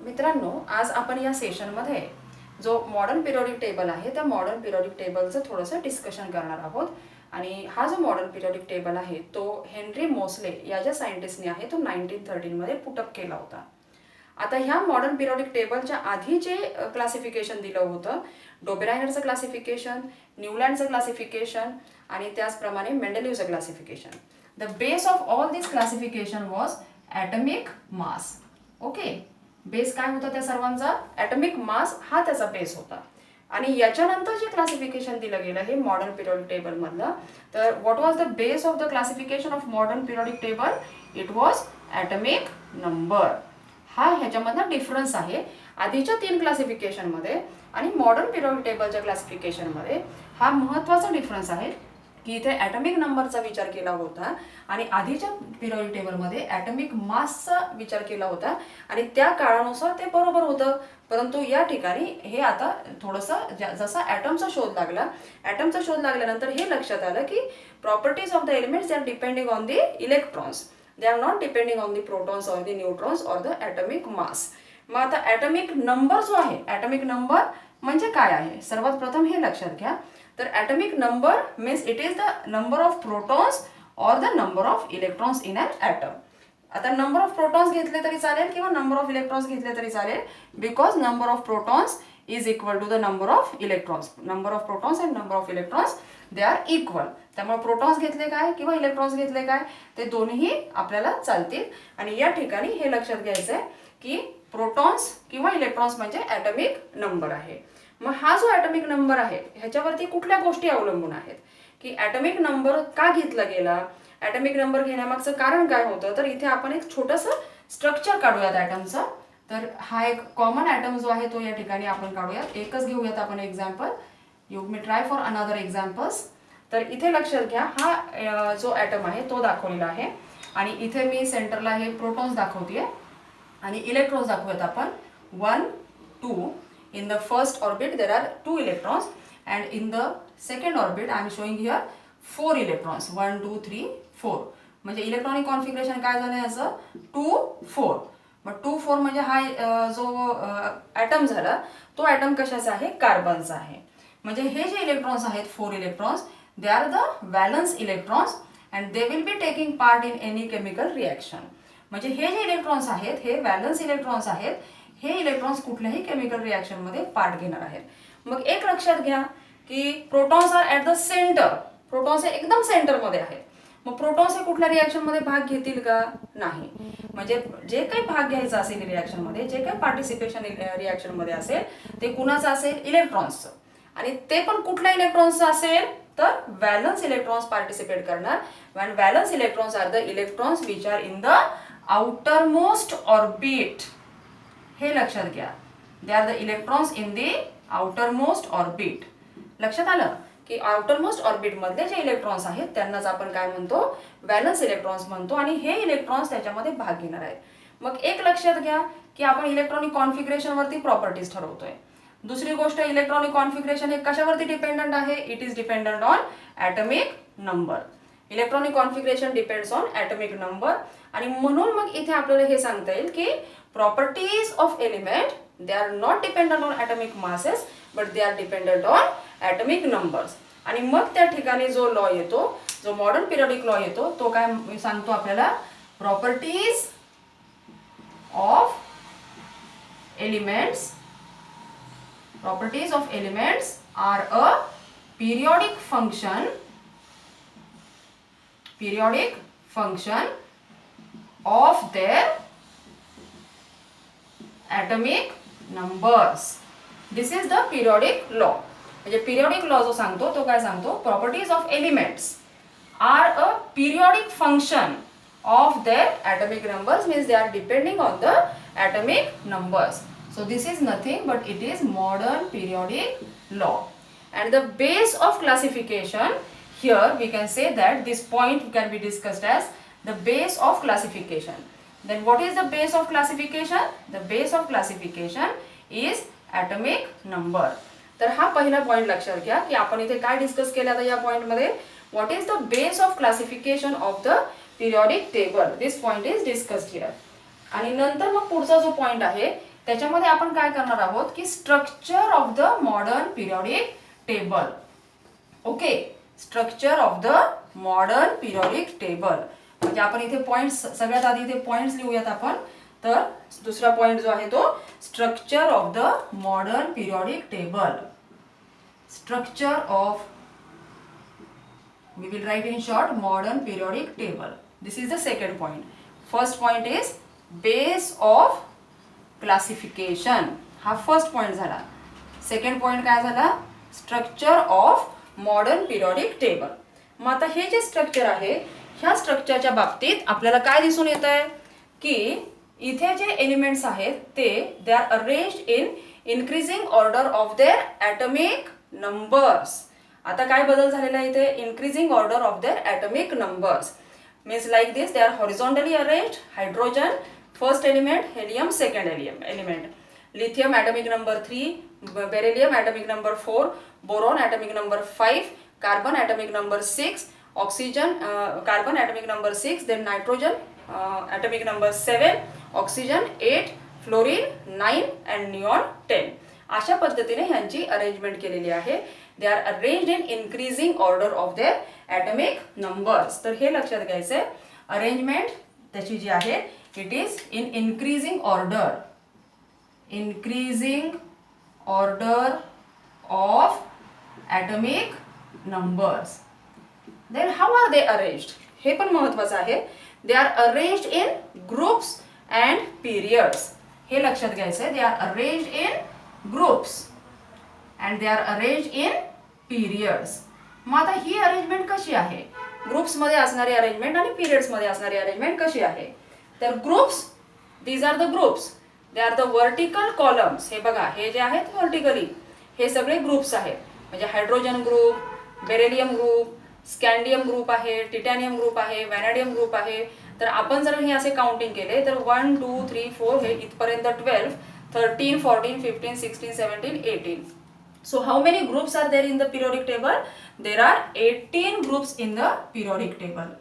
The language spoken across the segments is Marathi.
मित्रांनो, आज आपण या सेशनमध्ये जो मॉडर्न पिरियोडिक टेबल आहे त्या मॉडर्न पिरियोडिक टेबलचं थोडंसं डिस्कशन करणार आहोत. आणि हा जो मॉडर्न पिरियोडिक टेबल आहे तो हेनरी मोसले या ज्या सायंटिस्टने आहे तो 1913 मध्ये पुटअप केला होता. आता ह्या मॉडर्न पिरियोडिक टेबलच्या आधी जे क्लासिफिकेशन दिलं होतं, डोबेरायनरचं क्लासिफिकेशन, न्यूलँडचं क्लासिफिकेशन आणि त्याचप्रमाणे मेंडेलिव्हचं classification. The base of all this classification was atomic mass. Okay, base काय होता त्या सर्वांचा? ॲटमिक मास हा त्याचा बेस होता. आणि याच्यानंतर जे क्लासिफिकेशन दिलं गेलं हे मॉडर्न पिरियोडिक टेबल मधलं, तर what was the base of the classification of modern periodic table? It was atomic number. हा ह्याच्यामधला डिफरन्स आहे आधीच्या 3 क्लासिफिकेशनमध्ये आणि मॉडर्न पिरियोडिक टेबलच्या क्लासिफिकेशनमध्ये. हा महत्त्वाचा डिफरन्स आहे की इथे ॲटमिक नंबरचा विचार केला होता आणि आधीच्या पिरियोडिक टेबलमध्ये ॲटमिक मासचा विचार केला होता आणि त्या काळानुसार ते बरोबर होतं. परंतु या ठिकाणी हे आता थोडंसं जसा ॲटमचा शोध लागल्यानंतर हे लक्षात आलं की properties of the elements they are depending on the electrons, they are not depending on the protons or the neutrons or the atomic mass. मग आता ॲटमिक नंबर जो आहे, ॲटमिक नंबर म्हणजे काय आहे सर्वात प्रथम हे लक्षात घ्या. तर atomic number means it is the number of protons or the number of electrons in an atom. आता नंबर ऑफ प्रोटॉन्स घेतले तरी चालेल किंवा नंबर ऑफ इलेक्ट्रॉन्स घेतले तरी चालेल, because number of protons is equal to the number of electrons. Number of protons and number of electrons they are equal. त्यामुळे प्रोटॉन्स घेतले काय किंवा इलेक्ट्रॉन्स घेतले काय ते दोन्ही आपल्याला चालतील. आणि या ठिकाणी हे लक्षात घ्यायचं आहे की प्रोटॉन्स किंवा इलेक्ट्रॉन्स म्हणजे ॲटमिक नंबर आहे. मग हा जो ॲटमिक नंबर आहे ह्याच्यावरती कुठल्या गोष्टी अवलंबून आहेत की ॲटमिक नंबर का घेतला गेला, ॲटमिक नंबर घेण्यामागचं कारण काय होतं. तर इथे आपण एक छोटंसं स्ट्रक्चर काढूयात ॲटमचं. तर हा एक कॉमन ॲटम जो आहे तो या ठिकाणी आपण काढूयात. एकच घेऊयात आपण example. You may try for another examples. तर इथे लक्षात घ्या हा जो ॲटम आहे तो दाखवलेला आहे आणि इथे मी सेंटरला हे प्रोटॉन्स दाखवते आणि इलेक्ट्रॉन्स दाखवूयात आपण 1, 2. In the first orbit there are 2 electrons and in the second orbit I am showing here 4 electrons. 1, 2, 3, 4. म्हणजे इलेक्ट्रॉनिक कॉन्फिगरेशन काय झालं याचं 2, 4. मग 2, 4 म्हणजे हा जो ॲटम झाला तो ॲटम कशाचा आहे? कार्बनचा आहे. म्हणजे हे जे इलेक्ट्रॉन्स आहेत 4 electrons they are the valence electrons and they will be taking part in any chemical reaction. म्हणजे हे जे इलेक्ट्रॉन्स आहेत हे व्हॅलन्स इलेक्ट्रॉन्स आहेत. हे इलेक्ट्रॉन्स कुठल्याही केमिकल रिॲक्शनमध्ये पार्ट घेणार आहेत. मग एक लक्षात घ्या की protons are at the centre. Protons हे एकदम सेंटरमध्ये आहेत. मग प्रोटॉन्स हे कुठल्या रिॲक्शनमध्ये भाग घेतील का? नाही. म्हणजे जे काही भाग घ्यायचा असेल रिॲक्शनमध्ये, जे काही पार्टिसिपेशन रिॲक्शनमध्ये असेल ते कुणाचं असेल? इलेक्ट्रॉन्सचं. आणि ते पण कुठल्या इलेक्ट्रॉन्सचं असेल? तर व्हॅलन्स इलेक्ट्रॉन्स पार्टिसिपेट करणार. And valence electrons are the electrons which are in the outermost orbit. हे लक्षात घ्या. They are the electrons in the outermost orbit. लक्षात आलं की आउटर मोस्ट ऑर्बिट मधले जे इलेक्ट्रॉन्स आहेत त्यांनाच आपण काय म्हणतो? व्हॅलन्स इलेक्ट्रॉन्स म्हणतो. आणि हे इलेक्ट्रॉन्स त्याच्यामध्ये भाग घेणार आहेत. मग एक लक्षात घ्या की आपण इलेक्ट्रॉनिक कॉन्फिगरेशन वरती प्रॉपर्टीज ठरवतोय. दुसरी गोष्ट इलेक्ट्रॉनिक कॉन्फिगरेशन हे कशावरती डिपेंडंट आहे? It is dependent on atomic number. Electronic configuration depends on atomic number. आणि म्हणून मग इथे आपल्याला हे सांगता येईल की properties of element they are not dependent on atomic masses but they are dependent on atomic numbers. आणि मग त्या ठिकाणी जो लॉ येतो, जो मॉडर्न पिरियोडिक लॉ येतो तो काय सांगतो आपल्याला? Properties of elements are a periodic function of their atomic numbers. This is the periodic law. म्हणजे पिरियोडिक लॉ जो सांगतो तो काय सांगतो? Properties of elements are a periodic function of their atomic numbers means they are depending on the atomic numbers. So this is nothing but it is modern periodic law. And the base of classification, here we can say that this point can be discussed as the base of classification. Then what is the base of classification? The base of classification is atomic number. तर हा पहिला पॉइंट लक्षात घ्या की आपण इथे काय डिस्कस केलं आता या पॉइंट मध्ये. What is the base of classification of the periodic table. This point is discussed here. आणि नंतर मग पुढचा जो पॉइंट आहे त्याच्यामध्ये आपण काय करणार आहोत की structure of the modern periodic table. Okay, structure of the modern periodic table. म्हणजे आपण इथे पॉइंट्स, सगळ्यात आधी इथे पॉइंट्स लिहूयात आपण. तर दुसरा पॉइंट जो आहे तो structure of the modern periodic table. Structure of, we will write in short, modern periodic table. This is the second point. First point is base of classification. हा फर्स्ट पॉइंट झाला. सेकंड पॉइंट काय झाला? Structure of modern periodic table. मग आता हे जे स्ट्रक्चर आहे, ह्या स्ट्रक्चरच्या बाबतीत आपल्याला काय दिसून येत आहे की इथे जे एलिमेंट्स आहेत ते they are arranged in increasing order of their atomic numbers. आता काय बदल झालेला आहे इथे? Increasing order of their atomic numbers. Means like this, they are horizontally arranged. Hydrogen first element, helium second element, lithium atomic number 3, beryllium atomic number 4, boron atomic number 5, carbon atomic number 6, oxygen carbon atomic number 6, then nitrogen atomic number 7, oxygen 8, fluorine 9 and neon 10. अशा पद्धतीने ह्यांची अरेंजमेंट केलेली आहे. They are arranged in increasing order of their atomic numbers. तर हे लक्षात घ्यायचं आहे. अरेंजमेंट त्याची जी आहे it is in increasing order. Increasing order of atomic numbers. Then how are they arranged? हे पण महत्त्वाचं आहे. They are arranged in groups and periods. हे लक्षात घ्यायचं आहे. They are arranged in groups and they are arranged in periods. मग आता ही अरेंजमेंट कशी आहे? ग्रुप्समध्ये असणारी अरेंजमेंट आणि पिरियड्समध्ये असणारी अरेंजमेंट कशी आहे? तर groups, these are the groups. They are the vertical columns. हे बघा, हे जे आहेत वर्टिकली, हे सगळे ग्रुप्स आहेत. म्हणजे hydrogen group, beryllium group, scandium group आहे, टिटॅनियम ग्रुप आहे, व्हॅनेडियम ग्रुप आहे. तर आपण जर हे असे काउंटिंग केले तर 1 2 3 4 हे इथपर्यंत 12, 13, 14, 15, 16, 17, 18. So how many groups are there in the periodic table? There are 18 groups in the periodic table.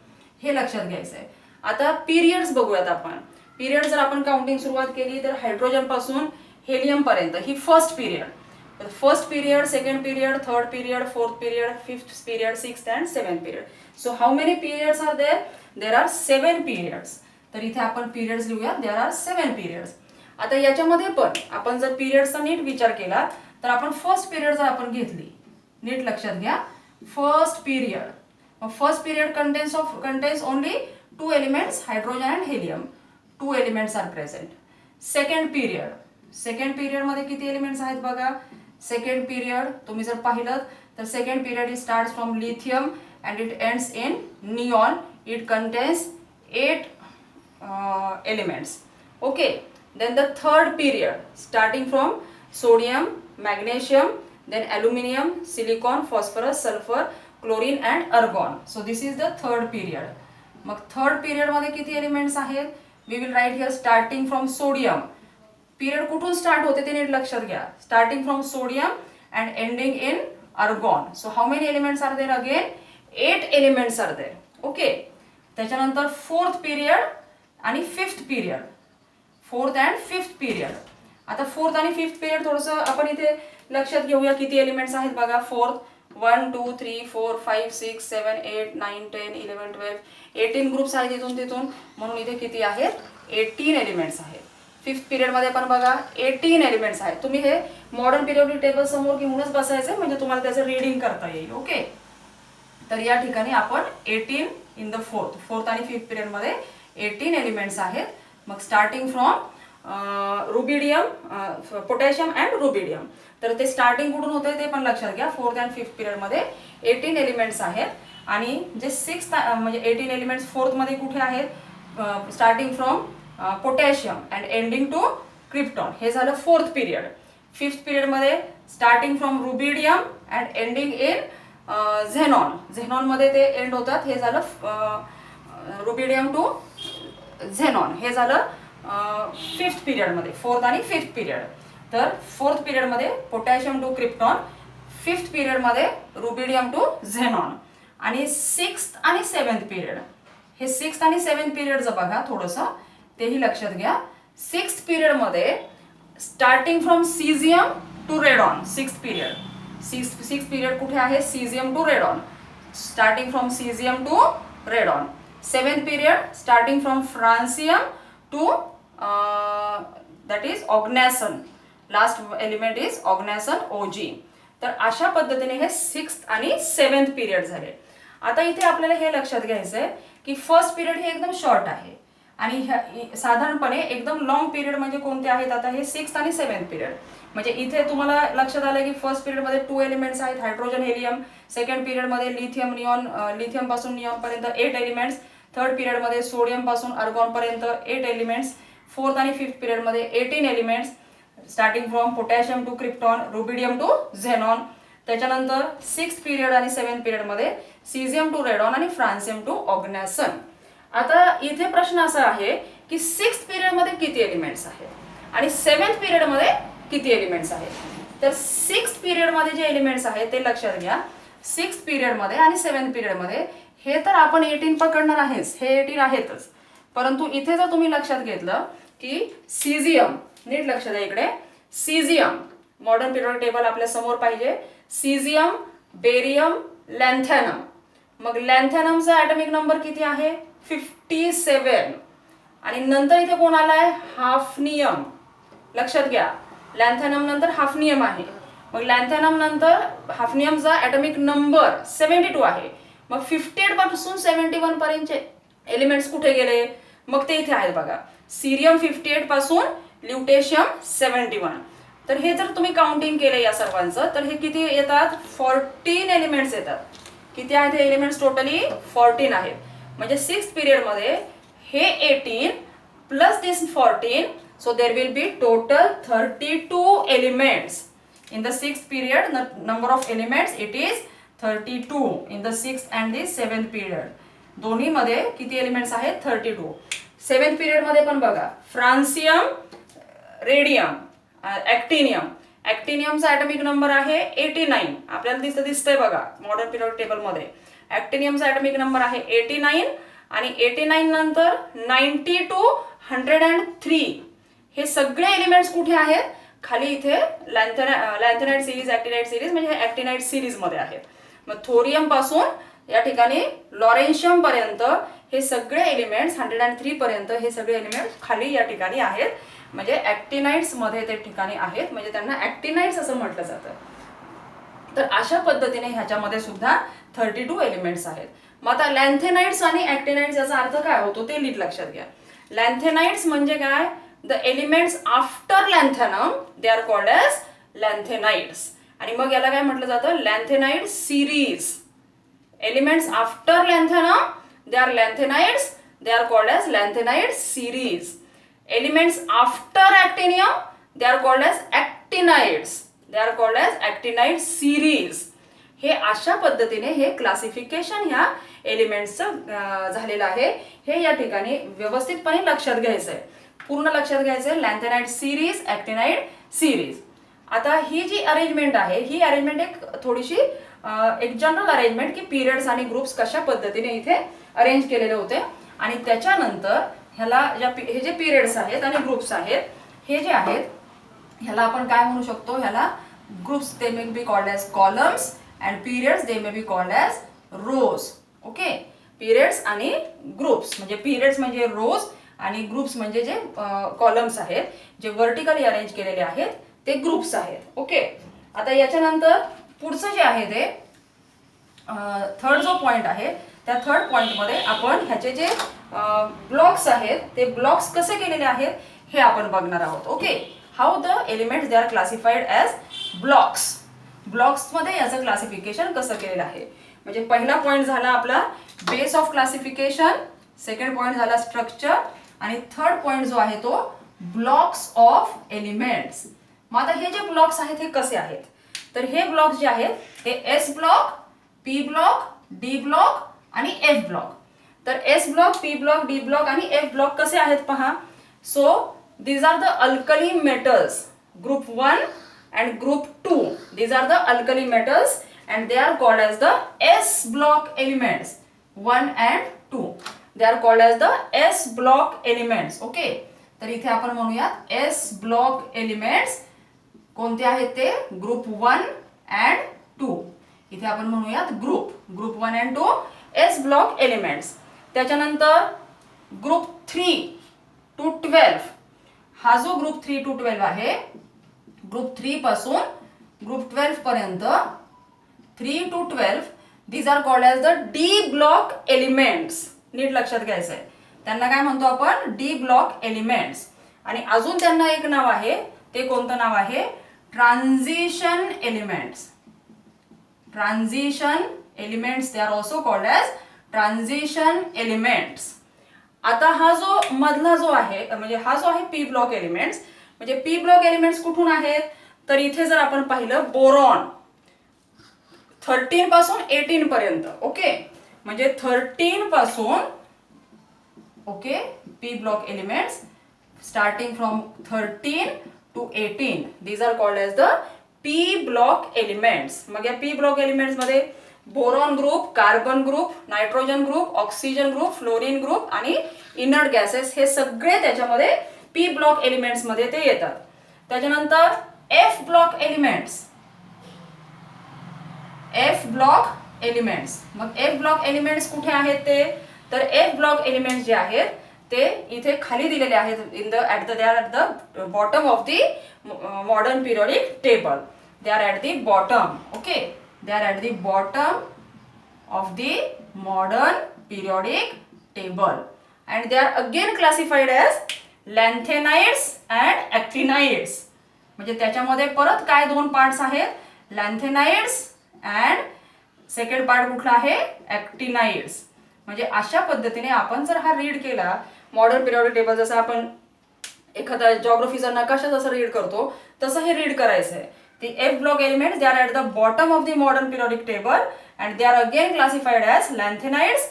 हे लक्षात घ्यायचं आहे. आता पिरियड्स बघूयात आपण. पिरियड जर आपण काउंटिंग सुरुवात केली तर हायड्रोजन पासून हेलियम पर्यंत ही first period. First period, second period, third period, fourth period, fifth period, sixth and seventh period. So how many periods are there? There are 7 periods. तर इथे आपण पिरियड्स लिहूया. There are 7 periods. आता याच्यामध्ये पण आपण जर पिरियड्सचा नीट विचार केला तर आपण फर्स्ट पिरियड जर आपण घेतली, नीट लक्षात घ्या, first period. First period contains only 2 elements, hydrogen and helium. 2 elements are present. Second period मध्ये किती एलिमेंट्स आहेत बघा. सेकंड पिरियड तुम्ही जर पाहिलं तर second period starts from lithium and it ends in neon. It contains 8 elements. Okay. Then the third period starting from sodium, magnesium, then aluminium, silicon, phosphorus, sulfur, chlorine and argon. So this is the third period. मग थर्ड पिरियड मध्ये किती एलिमेंट्स आहेत? We will write here starting from sodium. Period कुठून स्टार्ट होते ते नीट लक्षात घ्या. Starting from sodium and ending in argon. So how many elements are there again? 8 elements are there. Okay. त्याच्यानंतर फोर्थ पिरियड आणि fifth period. Fourth and fifth period. आता फोर्थ आणि फिफ्थ पिरियड थोडंसं आपण इथे लक्षात घेऊया किती एलिमेंट्स आहेत बघा. फोर्थ 1 2 3 4 5 6 7 8 9 10 11 12 18 ग्रुप्स आहेत इथून तिथून. म्हणून इथे किती आहेत? 18 एलिमेंट्स आहेत. फिफ्थ पिरियड मध्ये पण बघा 18 एलिमेंट्स आहेत. तुम्ही हे मॉडर्न पिरियडिक टेबल समोर घेऊनच बसायचं म्हणजे तुम्हाला त्याचं रीडिंग करता येईल. ओके. तर या ठिकाणी आपण 18 इन द फोर्थ आणि फिफ्थ पिरियड मध्ये 18 एलिमेंट्स आहेत. मग starting from rubidium, potassium and rubidium. तर ते स्टार्टिंग कुठून होते ते पण लक्षात घ्या. फोर्थ अँड फिफ्थ पिरियड मध्ये 18 एलिमेंट्स आहेत. आणि जे सिक्स्थ म्हणजे 18 एलिमेंट्स फोर्थ मध्ये कुठे आहेत? Starting from potassium and ending to krypton. हे झालं फोर्थ पिरियड. फिफ्थ पिरियड मध्ये starting from rubidium and ending in xenon. Xenon मध्ये ते एंड होतात. हे झालं रुबिडियम टू झेनॉन. हे झालं फिफ्थ पिरियड मध्ये, फोर्थ आणि फिफ्थ पिरियड. तर फोर्थ पिरियड मध्ये potassium to krypton, fifth period मध्ये रुबिडियम टू झेनॉन. आणि सिक्स्थ आणि सेवन्थ पिरियड, हे सिक्स्थ आणि सेवन्थ पिरियडचं बघा थोडंसं तेही लक्षात घ्या. सिक्स्थ पिरियड मध्ये starting from caesium to radon, sixth period कुठे आहे? Caesium to radon, starting from caesium to radon. Seventh period starting from francium to that is oganesson, last element is ऑग्नॅसन ओजी. तर अशा पद्धतीने हे सिक्स्थ आणि सेवेंथ पिरियड झाले. आता इथे आपल्याला हे लक्षात घ्यायचं आहे की फर्स्ट पिरियड हे एकदम शॉर्ट आहे आणि साधारणपणे एकदम लॉंग पिरियड म्हणजे कोणते आहेत? आता हे सिक्स्थ आणि सेवेंथ पिरियड. म्हणजे इथे तुम्हाला लक्षात आलं की फर्स्ट पिरियडमध्ये 2 एलिमेंट्स आहेत, हायड्रोजन हेलियम. सेकंड पिरियडमध्ये लिथियम निऑन, लिथियम पासून निऑन पर्यंत 8 एलिमेंट्स. थर्ड पिरियडमध्ये सोडियम पासून आर्गॉन पर्यंत 8 एलिमेंट्स. फोर्थ आणि फिफ्थ पिरियडमध्ये 18 elements, starting from potassium to krypton, rubidium to xenon. त्याच्यानंतर सिक्स्थ पिरियड आणि सेव्हन्थ पिरियडमध्ये सीझियम टू रेडॉन आणि फ्रान्सियम टू ऑग्नॅसन. आता इथे प्रश्न असा आहे की सिक्स्थ पिरियडमध्ये किती एलिमेंट्स आहेत आणि सेव्हन्थ पिरियडमध्ये किती एलिमेंट्स आहेत? तर सिक्स्थ पिरियडमध्ये जे एलिमेंट्स आहेत ते लक्षात घ्या. सिक्स्थ पिरियडमध्ये आणि सेव्हन्थ पिरियडमध्ये हे तर आपण 18 पकडणार आहेच, हे 18 आहेतच. परंतु इथे जर तुम्ही लक्षात घेतलं की सीझियम, नीट लक्ष द्या इकडे, सीझियम मॉडर्न पिरियोडिक टेबल आपल्या समोर पाहिजे. Caesium, barium, लॅन्थॅनम. मग लॅन्थॅनमचा ॲटॉमिक नंबर किती आहे? 57. आणि नंतर इथे कोण आलाय? हाफनियम. लक्षात घ्या, लॅन्थॅनम नंतर हाफनियम आहे. मग लॅन्थॅनम नंतर हाफनियमचा ॲटॉमिक नंबर 72 आहे. मग 58 पासून 71 पर्यंतचे एलिमेंट्स कुठे गेले? मग ते इथे आहेत बघा. सीरियम 58 पासून ल्युटेशियम 71. तर हे जर तुम्ही काउंटिंग केलं या सर्वांचं तर हे किती येतात? 14 एलिमेंट्स येतात. किती आहेत हे एलिमेंट्स? टोटली 14 आहेत. म्हणजे सिक्स्थ पिरियडमध्ये हे 18 plus this 14, so there will be total 32 elements. In the sixth period, the number of elements it is 32 in the sixth and the seventh period. दोन्ही मध्ये किती एलिमेंट्स आहेत? 32. सेव्हन्थ पिरियड मध्ये पण बघा, फ्रान्सियम, रेडियम, ॲक्टिनियम. ॲक्टिनियमचा ॲटॉमिक नंबर आहे 89. आपल्याला दिसतंय बघा मॉडर्न पिरियोडिक टेबलमध्ये. ॲक्टिनियमचा ॲटॉमिक नंबर आहे 89 आणि 89 नंतर 90 to 103 हे सगळे एलिमेंट्स कुठे आहेत? खाली इथे लॅन्थेनाइट सिरीज, ॲक्टिनाइट सिरीज म्हणजे ॲक्टिनाइट सिरीज मध्ये आहेत. मग थोरियम पासून या ठिकाणी लॉरेन्शियम पर्यंत हे सगळे एलिमेंट्स 103 पर्यंत हे सगळे एलिमेंट्स खाली या ठिकाणी आहेत. म्हणजे ॲक्टिनाइट्स मध्ये ते ठिकाणी आहेत, म्हणजे त्यांना ॲक्टिनाइट्स असं म्हटलं जातं. तर अशा पद्धतीने ह्याच्यामध्ये सुद्धा 32 एलिमेंट्स आहेत. मग आता लॅन्थेनाइट्स आणि ॲक्टिनाइट्स याचा अर्थ काय होतो ते नीट लक्षात घ्या. लॅन्थेनाइट्स म्हणजे काय? The elements after lanthanum they are called as lanthanides. आणि मग याला काय म्हटलं जातं? Lanthanide series. Elements after lanthanum they are lanthanides, they are called as lanthanide series. Elements after actinium they are called as actinides, they are called as actinide series. हे अशा पद्धतीने हे क्लासिफिकेशन ह्या एलिमेंट्सचं झालेलं आहे. हे या ठिकाणी व्यवस्थितपणे लक्षात घ्यायचं आहे, पूर्ण लक्षात घ्यायचं आहे. लॅन्थेनाइट सिरीज, ॲक्टिनाइड सिरीज. आता ही जी अरेंजमेंट आहे ही अरेंजमेंट एक थोडीशी एक जनरल अरेंजमेंट की पिरियड्स आणि ग्रुप्स कशा पद्धतीने इथे अरेंज केलेले होते. आणि त्याच्यानंतर ह्याला हे जे पिरियड्स आहेत आणि ग्रुप्स आहेत हे जे आहेत ह्याला आपण काय म्हणू शकतो? ह्याला groups they may be called as columns and periods they may be called as rows. Okay, periods आणि ग्रुप्स म्हणजे पिरियड्स म्हणजे रोज आणि ग्रुप्स म्हणजे जे कॉलम्स आहेत जे व्हर्टिकली अरेंज केलेले आहेत ते ग्रुप्स आहेत. ओके, आता याच्यानंतर पुढचं जे आहे ते थर्ड जो पॉइंट आहे त्या थर्ड पॉइंटमध्ये आपण ह्याचे जे ब्लॉक्स आहेत ते ब्लॉक्स कसे केलेले आहेत हे आपण बघणार आहोत. Okay, how the elements they R classified as blocks. ब्लॉक्समध्ये याचं क्लासिफिकेशन कसं केलेलं आहे. म्हणजे पहिला पॉइंट झाला आपला base of classification, second point झाला स्ट्रक्चर आणि थर्ड पॉइंट जो आहे तो ब्लॉक्स ऑफ एलिमेंट्स. मग आता हे जे ब्लॉक्स आहेत हे कसे आहेत? तर हे ब्लॉक्स जे आहेत ते S block, P block, D block आणि एफ ब्लॉक. तर S block, P block, D block आणि एफ ब्लॉक कसे आहेत पहा. So these are the alkali metals, group 1 and group 2. These are the alkali metals and they are called as the S block elements 1 and 2. They are called as the S block elements. Okay, तर इथे आपण म्हणूयात एस ब्लॉक एलिमेंट्स कोणते आहेत ते ग्रुप 1 अँड 2. इथे आपण म्हणूयात group 1 and 2 S block elements. त्याच्यानंतर ग्रुप 3 to 12 हा जो ग्रुप 3 to 12 आहे, ग्रुप 3 पासून ग्रुप 12 पर्यंत 3 to 12 these are called as the D block elements. नीट लक्षात घ्यायचं आहे, त्यांना काय म्हणतो आपण D block elements. आणि अजून त्यांना एक नाव आहे, ते कोणतं नाव आहे transition elements. Transition elements, they are also called as transition elements. आता हा जो मधला जो आहे म्हणजे हा जो आहे पी ब्लॉक एलिमेंट्स, म्हणजे पी ब्लॉक एलिमेंट्स कुठून आहेत तर इथे जर आपण पाहिलं बोरॉन 13 पासून 18 पर्यंत. ओके, म्हणजे 13 पासून okay P block elements starting from 13 to 18 these are called as the p block elements. मग या p block एलिमेंट्स मध्ये boron group, carbon group, nitrogen group, oxygen group, fluorine group आणि इनर्ट गॅसेस हे सगळे त्याच्यामध्ये पी ब्लॉक एलिमेंट्स मध्ये ते येतात. त्याच्यानंतर F block elements, F block elements. मग एफ ब्लॉक एलिमेंट्स कुठे आहेत ते तर एफ ब्लॉक एलिमेंट्स जे आहेत ते इथे खाली दिलेले आहेत in the they are at the bottom of the modern periodic table. They are at the bottom. Okay, they are at the bottom of the modern periodic table and they are again classified as lanthanides and actinides. म्हणजे त्याच्यामध्ये परत काय दोन पार्ट्स आहेत, lanthanides and सेकंड पार्ट कुठला आहे actinides. म्हणजे अशा पद्धतीने आपण जर हा रीड केला मॉडर्न पिरियडिक टेबल, जसं आपण एखादा जॉग्राफीचा नकाशा जसं रीड करतो तसं हे रीड करायचं आहे. The F block elements, they are at the bottom of the modern periodic table and they are again classified as lanthanides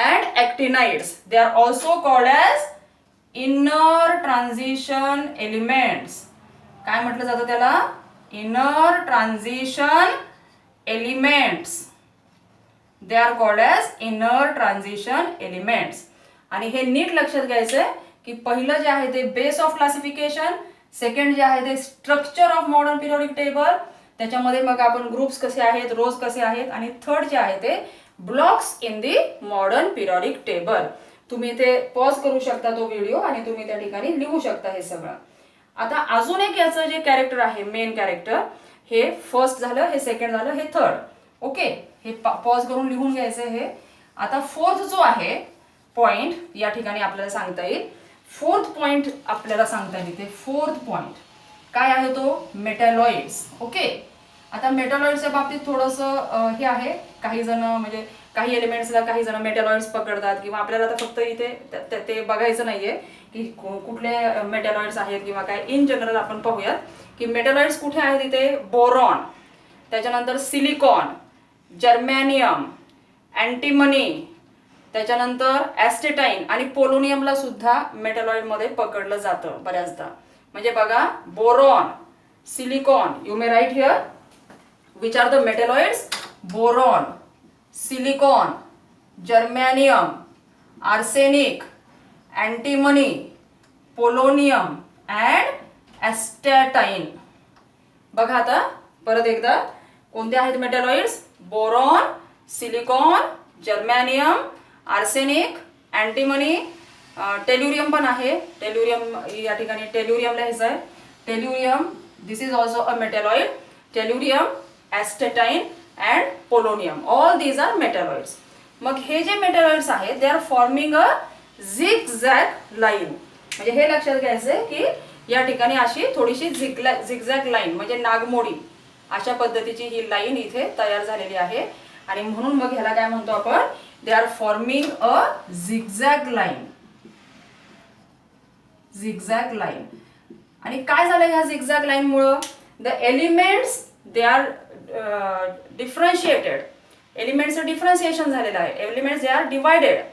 and actinides. They are also called as inner transition elements. काय म्हटलं जातं त्याला inner transition elements. They are called as inner transition elements. आणि हे नीट लक्षात घ्यायचंय की पहिलं जे आहे ते बेस ऑफ क्लासिफिकेशन, सेकंड जे आहे ते structure of modern periodic table, त्याच्यामध्ये मग आपण ग्रुप्स कसे आहेत, रोज कसे आहेत, आणि थर्ड जे आहे ते blocks in the modern periodic table. तुम्ही इथे पॉज करू शकता तो व्हिडिओ आणि तुम्ही त्या ठिकाणी लिहू शकता हे सगळं. आता अजून एक याचं जे कॅरेक्टर आहे मेन कॅरेक्टर, हे फर्स्ट झालं, हे सेकंड झालं, हे थर्ड. ओके, हे पॉज करून लिहून घ्यायचं हे. आता फोर्थ जो आहे पॉइंट या ठिकाणी आपल्याला सांगता येईल, फोर्थ पॉइंट आपल्याला सांगता येईल इथे. फोर्थ पॉइंट काय आहे तो मेटॅलॉइड्स. ओके, आता मेटॅलॉइड्सच्या बाबतीत थोडंसं हे आहे, काही जण म्हणजे काही एलिमेंट्सला काही जण मेटॅलॉइड्स पकडतात किंवा आपल्याला आता फक्त इथे ते बघायचं नाहीये की कुठले मेटॅलॉइड्स आहेत किंवा काय. इन जनरल आपण पाहूयात की मेटॅलॉइड्स कुठे आहेत इथे बोरॉन, त्याच्यानंतर सिलिकॉन, जर्मॅनियम, अँटिमनी, त्याच्यानंतर ॲस्टेटाईन आणि पोलोनियमला सुद्धा मेटॅलॉइड मध्ये पकडलं जातं बऱ्याचदा. म्हणजे बघा boron, silicon, you may write here which are the metalloids, boron, silicon, germanium, arsenic, antimony, polonium and astatine. बघा आता परत एकदा कोणते आहेत metalloids, boron, silicon, germanium, arsenic, antimony, tellurium पण आहे. टेल्युरियम या ठिकाणी टेल्युरियम लिहायचं आहे. Tellurium this is also a metalloid. Tellurium, astatine and polonium, all these are metalloids. मग हे जे मेटॅलॉइड्स आहेत they are forming a zigzag line. म्हणजे हे लक्षात घ्यायचंय की या ठिकाणी अशी थोडीशी झिगझॅग लाईन म्हणजे नागमोडी अशा पद्धतीची ही लाईन इथे तयार झालेली आहे. आणि म्हणून मग ह्याला काय म्हणतो आपण, they are forming a zigzag line. Zigzag line. आणि काय झालं ह्या झिगझॅग लाईन मुळे, the elements they are differentiated. एलिमेंट्सचं डिफरन्शिएशन झालेलं आहे. Elements they are divided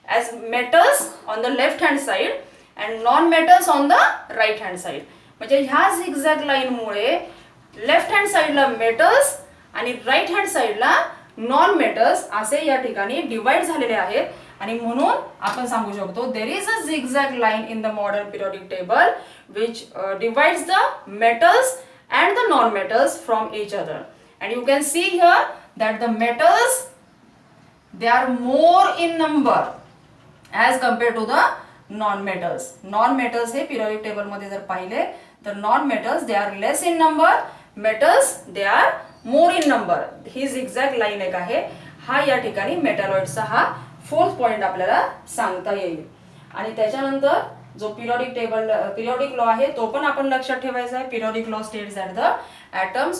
as metals on the left hand side and non metals on the right hand side. म्हणजे ह्या झिगझॅग लाईनमुळे लेफ्ट हँड साईडला मेटल्स आणि राईट हँड साईडला नॉन मेटल्स असे या ठिकाणी डिवाइड झालेले आहेत. आणि म्हणून आपण सांगू शकतो there is a zigzag line in the modern periodic table which divides the metals and the non-metals from each other, and you can see here that the metals they are more in number as compared to the non-metals. Non-metals हे periodic table मध्ये जर पाहिले तर non-metals they are less in number, metals they are more in number. He zigzag line एक आहे. हा या ठिकाणी मेटॅलॉइडचा हा फोर्थ पॉइंट आपल्याला सांगता येईल. आणि त्याच्यानंतर जो पिरियडिक लॉ आहे तो पण आपण लक्षात ठेवायचा आहे. Periodic law states that the atoms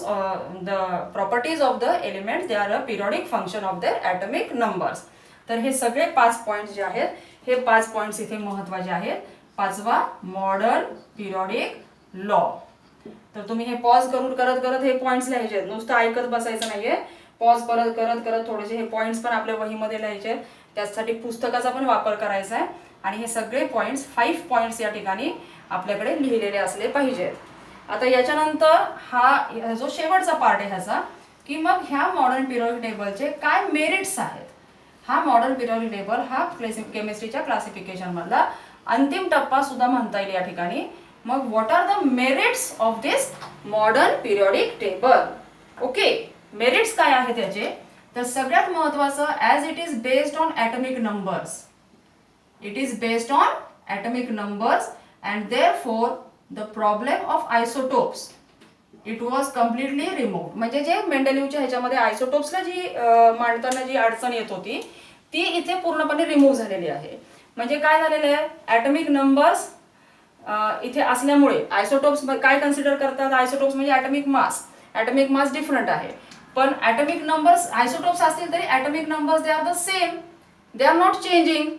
the properties of the elements they are a periodic function of their atomic numbers. तर हे सगळे 5 पॉइंट्स जे आहेत हे 5 पॉइंट्स इथे महत्त्वाचे आहेत. पाचवा मॉडर्न पिरियडिक लॉ. तर तुम्ही हे पॉज करून करत हे पॉइंट्स लिहायचे आहेत. नुसतं ऐकत बसायचं नाहीये. पॉज करत थोडेसे हे पॉइंट्स पण आपल्या वहीमध्ये लिहायचे आहेत. त्यासाठी पुस्तकाचा पण वापर करायचा आहे. आणि हे सगळे पॉइंट्स 5 पॉइंट्स या ठिकाणी आपल्याकडे लिहिलेले असले पाहिजेत. आता याच्यानंतर हा जो शेवटचा पार्ट आहे ह्याचा की मग ह्या मॉडर्न पिरियडिक टेबलचे काय मेरिट्स आहेत. हा मॉडर्न पिरियडिक टेबल हा केमिस्ट्रीच्या क्लासिफिकेशन मधला अंतिम टप्पा सुद्धा म्हणता येईल या ठिकाणी. मग what are the merits of this modern periodic table. Okay, merits काय आहेत त्याचे. तर सगळ्यात महत्त्वाचं as it is based on atomic numbers. It is based on atomic numbers and therefore the problem of isotopes it was completely removed. म्हणजे जे मेंडेलिव्हच्या ह्याच्यामध्ये आयसोटोप्सला जी मांडताना जी अडचण येत होती ती इथे पूर्णपणे रिमूव्ह झालेली आहे. म्हणजे काय झालेलं आहे ॲटॉमिक नंबर्स इथे असल्यामुळे आयसोटोप्स काय कन्सिडर करतात. आयसोटोप्स म्हणजे atomic mass. Atomic mass different आहे पण ॲटॉमिक नंबर्स आयसोटोप्स असतील तरी atomic numbers they are the same, they are not changing.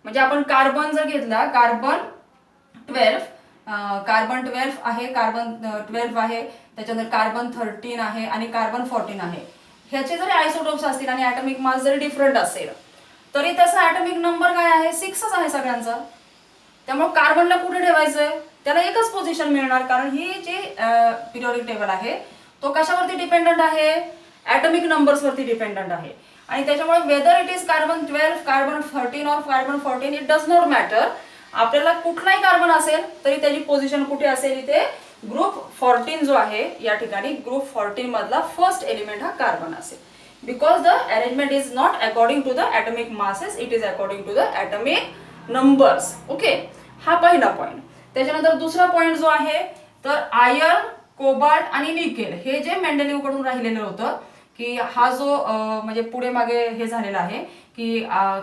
म्हणजे आपण कार्बन जर घेतला कार्बन 12 आहे, कार्बन 12 आहे, त्याच्यानंतर कार्बन 13 आहे आणि कार्बन 14 आहे. ह्याचे जरी आयसोटोप्स असतील आणि ॲटॉमिक मास जरी डिफरंट असेल तरी त्याचा ॲटॉमिक नंबर काय आहे 6च आहे सगळ्यांचा. त्यामुळे कार्बनला कुठे ठेवायचंय त्याला एकच पोझिशन मिळणार कारण ही जी पिरियडिक टेबल आहे तो कशावरती डिपेंडंट आहे ॲटॉमिक नंबर्सवरती डिपेंडंट आहे. आणि त्याच्यामुळे whether it is carbon 12, carbon 13 और carbon 14 it does not matter. आपल्याला कुठलाही कार्बन असेल तरी त्याची पोझिशन कुठे असेल इथे ग्रुप 14 जो आहे या ठिकाणी ग्रुप 14 मधला फर्स्ट एलिमेंट हा कार्बन असेल. Because the arrangement is not according to the atomic masses it is according to the atomic numbers. Okay, हा पहिला पॉइंट. त्याच्यानंतर दुसरा पॉइंट जो आहे तर आयर्न, कोबाल्ट आणि निकेल हे जे मेंडेलिव्ह कडून राहिलेलं होतं की हा जो म्हणजे पुढे मागे हे झालेला आहे की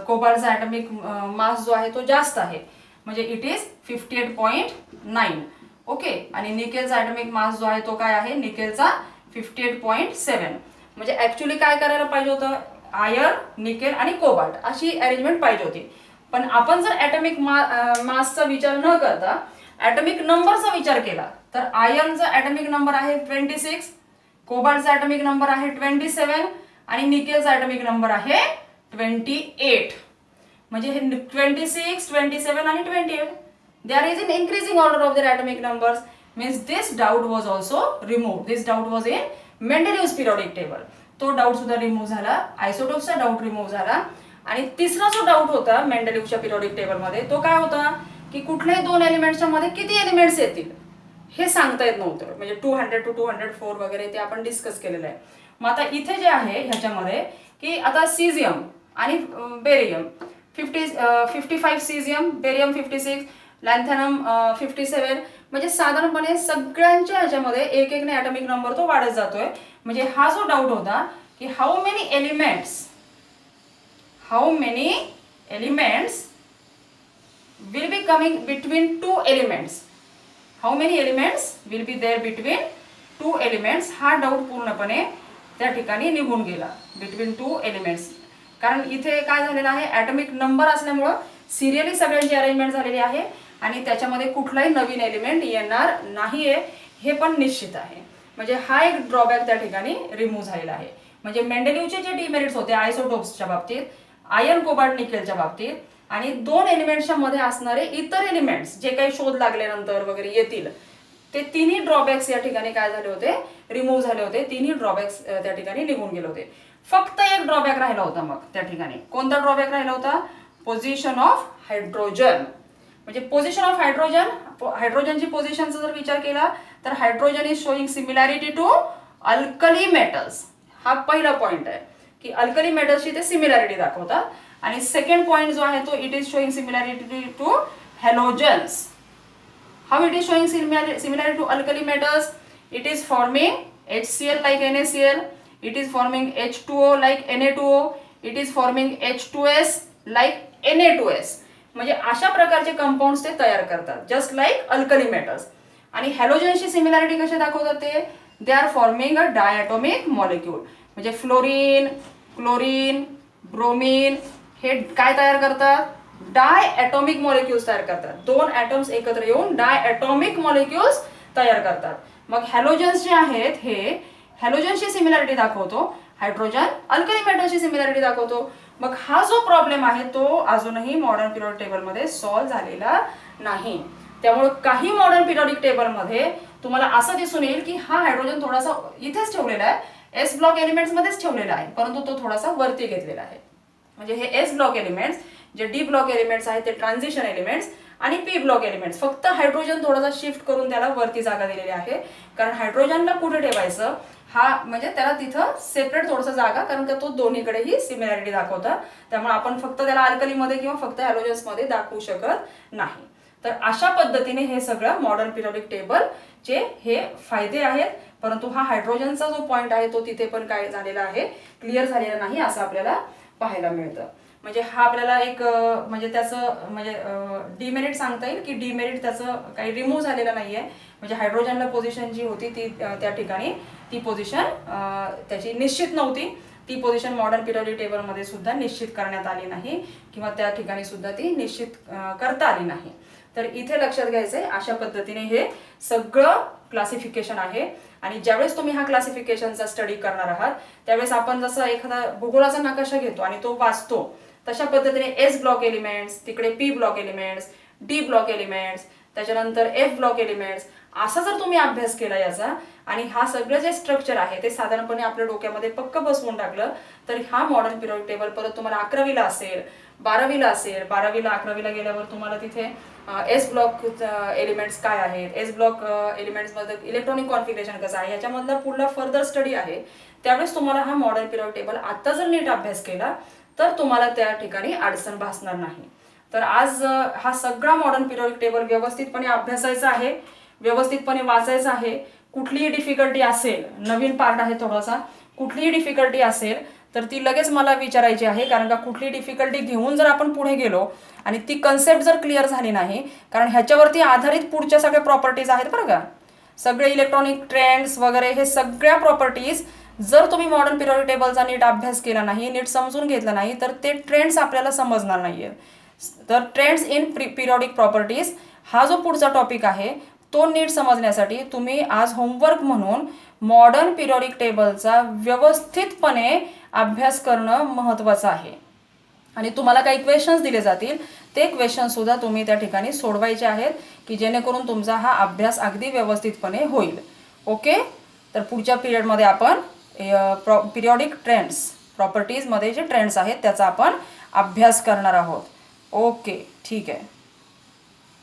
कोबाल्टचा ॲटॉमिक मास जो आहे तो जास्त आहे म्हणजे इट इज 58.9. ओके, आणि निकेलचा ॲटॉमिक मास जो आहे तो काय आहे निकेलचा 58.7. म्हणजे ऍक्च्युली काय करायला पाहिजे होतं आयर्न, निकेल आणि कोबाल्ट अशी अरेंजमेंट पाहिजे होती. पण आपण जर ॲटॉमिक मासचा विचार न करता ॲटॉमिक नंबरचा विचार केला तर आयर्नचा ॲटॉमिक नंबर आहे 26, कोबाल्टचा ॲटॉमिक नंबर आहे 27 आणि निकेलचा ॲटॉमिक नंबर आहे 28. म्हणजे हे 26, 27 आणि 28 there is an increasing order of their atomic numbers means this doubt was also removed. This doubt was in Mendeleev's periodic table. तो डाऊट सुद्धा रिमूव्ह झाला. आयसोटोप्सचा डाऊट रिमूव्ह झाला. आणि तिसरा जो डाऊट होता मेंडेलिव्हच्या पिरियोडिक टेबल मध्ये तो काय होता की कुठल्याही दोन एलिमेंट्सच्या मध्ये किती एलिमेंट्स येतील हे सांगता येत नव्हतं. म्हणजे 200 to 204 वगैरे ते आपण डिस्कस केलेलं आहे. मग आता इथे जे आहे ह्याच्यामध्ये की आता सीझियम आणि बेरियम 55 सीझियम, बेरियम 56, लॅन्थॅनम 57. म्हणजे साधारणपणे सगळ्यांच्या ह्याच्यामध्ये एक एकने ॲटॉमिक नंबर तो वाढत जातोय. म्हणजे हा जो डाऊट होता की how many elements will be coming between two elements, how many elements will be there between two elements, हा डाऊट पूर्णपणे त्या ठिकाणी निघून गेला between two elements. कारण इथे काय झालेलं आहे ॲटॉमिक नंबर असल्यामुळं सिरियली सगळ्यांची अरेंजमेंट झालेली आहे आणि त्याच्यामध्ये कुठलाही नवीन एलिमेंट येणार नाहीये हे पण निश्चित आहे. म्हणजे हा एक ड्रॉबॅक त्या ठिकाणी रिमूव्ह झालेला आहे. म्हणजे मेंडेलिव्हचे जे डिमेरिट्स होते आयसोटोप्सच्या बाबतीत, आयर्न, कोबाल्ट, निकेलच्या बाबतीत आणि दोन एलिमेंट्सच्या मध्ये असणारे इतर एलिमेंट्स जे काही शोध लागल्यानंतर वगैरे येतील ते तिन्ही ड्रॉबॅक्स या ठिकाणी काय झाले होते रिमूव्ह झाले होते. तिन्ही ड्रॉबॅक्स त्या ठिकाणी निघून गेले होते. फक्त एक ड्रॉबॅक राहिला होता. मग त्या ठिकाणी कोणता ड्रॉबॅक राहिला होता पोझिशन ऑफ हायड्रोजन. म्हणजे पोझिशन ऑफ हायड्रोजन, हायड्रोजनची पोझिशनचा जर विचार केला तर hydrogen is showing similarity to alkali metals. हा पहिला पॉईंट आहे की अल्कली मेटल्सची ते सिमिलॅरिटी दाखवतात. आणि सेकंड पॉईंट जो आहे तो it is showing similarity to halogens. How it is showing similarity to alkali metals? It is forming HCl like NaCl, it is forming H2O like Na2O, it is forming H2S like Na2S. म्हणजे अशा प्रकारचे कंपाऊंड्स ते तयार करतात जस्ट लाईक अल्कली मेटल्स. आणि हॅलोजनची सिमिलॅरिटी कशी दाखवतात ते? They are forming a diatomic molecule. म्हणजे फ्लोरीन, क्लोरीन, ब्रोमीन हे काय तयार करतात? डायॲटॉमिक मॉलिक्युल्स तयार करतात. दोन ॲटम्स एकत्र येऊन डायॲटॉमिक मॉलिक्युल्स तयार करतात. मग हॅलोजन्स जे आहेत हे हॅलोजन्सची सिमिलॅरिटी दाखवतो, हायड्रोजन अल्कली मेटल्सची सिमिलॅरिटी दाखवतो. मग हा जो प्रॉब्लेम आहे तो अजूनही मॉडर्न पिरियडिक टेबलमध्ये सॉल्व्ह झालेला नाही. त्यामुळे काही मॉडर्न पिरियडिक टेबलमध्ये तुम्हाला असं दिसून येईल की हा हायड्रोजन थोडासा इथेच ठेवलेला आहे, एस ब्लॉक एलिमेंट्समध्येच ठेवलेला आहे, परंतु तो थोडासा वरती घेतलेला आहे. म्हणजे हे एस ब्लॉक एलिमेंट्स, जे डी ब्लॉक एलिमेंट्स आहेत ते ट्रान्झिशन एलिमेंट्स, आणि पी ब्लॉक एलिमेंट्स फक्त हायड्रोजन थोडासा शिफ्ट करून त्याला वरती जागा दिलेली आहे. कारण हायड्रोजनला कुठे ठेवायचं हा म्हणजे त्याला तिथं सेपरेट थोडंसं जागा, कारण का तो दोन्हीकडेही सिमिलॅरिटी दाखवतात. त्यामुळे आपण फक्त त्याला अल्कलीमध्ये किंवा फक्त हॅलोजन्समध्ये दाखवू शकत नाही. तर अशा पद्धतीने हे सगळं मॉडर्न पिरियडिक टेबलचे हे फायदे आहेत. परंतु हा हायड्रोजनचा जो पॉईंट आहे तो तिथे पण काय झालेला आहे, क्लिअर झालेला नाही असं आपल्याला पाहायला मिळतं. म्हणजे हा आपल्याला एक म्हणजे त्याचं म्हणजे डिमेरिट सांगता येईल की डिमेरिट त्याचं काही रिमूव्ह झालेलं नाही आहे. म्हणजे हायड्रोजनला पोझिशन जी होती ती त्या ठिकाणी ती पोझिशन त्याची निश्चित नव्हती. ती पोझिशन मॉडर्न पिरियडिक टेबलमध्ये सुद्धा निश्चित करण्यात आली नाही किंवा त्या ठिकाणी सुद्धा ती निश्चित करता आली नाही. तर इथे लक्षात घ्यायचं आहे अशा पद्धतीने हे सगळं क्लासिफिकेशन आहे. आणि ज्यावेळेस तुम्ही हा क्लासिफिकेशनचा स्टडी करणार आहात त्यावेळेस आपण जसं एखादा भूगोलाचा नकाशा घेतो आणि तो वाचतो तशा पद्धतीने एस ब्लॉक एलिमेंट्स, तिकडे P block elements, D block elements, त्याच्यानंतर एफ ब्लॉक एलिमेंट्स, असा जर तुम्ही अभ्यास केला याचा आणि हा सगळं जे स्ट्रक्चर आहे ते साधारणपणे आपल्या डोक्यामध्ये पक्क बसवून टाकलं तर हा मॉडर्न पिरियडिक टेबल परत तुम्हाला 11वीला असेल, 12वीला असेल, 12वीला 11वीला गेल्यावर तुम्हाला तिथे एस ब्लॉक एलिमेंट्स काय आहेत, एस ब्लॉक एलिमेंट्समध्ये इलेक्ट्रॉनिक कॉन्फिगरेशन कसं आहे याच्यामधला पुढला फर्दर स्टडी आहे. त्यावेळेस तुम्हाला हा मॉडर्न पिरियडिक टेबल आता जर नीट अभ्यास केला तर तुम्हाला त्या ठिकाणी अडचण भासणार नाही. तर आज हा सगळा मॉडर्न पिरियडिक टेबल व्यवस्थितपणे अभ्यासायचा आहे, व्यवस्थितपणे वाचायचा आहे. कुठलीही डिफिकल्टी असेल, नवीन पार्ट आहे थोडासा, कुठलीही डिफिकल्टी असेल तर ती लगेच मला विचारायची आहे. कारण का कुठली डिफिकल्टी घेऊन जर आपण पुढे गेलो आणि ती कन्सेप्ट जर क्लिअर झाली नाही, कारण ह्याच्यावरती आधारित पुढच्या सगळ्या प्रॉपर्टीज आहेत बरं का, सगळे इलेक्ट्रॉनिक ट्रेंड्स वगैरे हे सगळ्या प्रॉपर्टीज जर तुम्ही मॉडर्न पिरियडिक टेबलचा नीट अभ्यास केला नाही, नीट समजून घेतला नाही तर ते ट्रेंड्स आपल्याला समजणार नाही आहेत. तर ट्रेंड्स इन पिरियडिक प्रॉपर्टीज हा जो पुढचा टॉपिक आहे तो नीट समजण्यासाठी तुम्ही आज होमवर्क म्हणून मॉडर्न पिरियडिक टेबलचा व्यवस्थितपणे अभ्यास करणं महत्त्वाचं आहे. आणि तुम्हाला काही क्वेश्चन्स दिले जातील ते क्वेश्चनसुद्धा तुम्ही त्या ठिकाणी सोडवायचे आहेत की जेणेकरून तुमचा हा अभ्यास अगदी व्यवस्थितपणे होईल. ओके, तर पुढच्या पिरियडमध्ये आपण पिरियडिक ट्रेंड्स प्रॉपर्टीजमध्ये जे ट्रेंड्स आहेत त्याचा आपण अभ्यास करणार आहोत. ओके, ठीक आहे.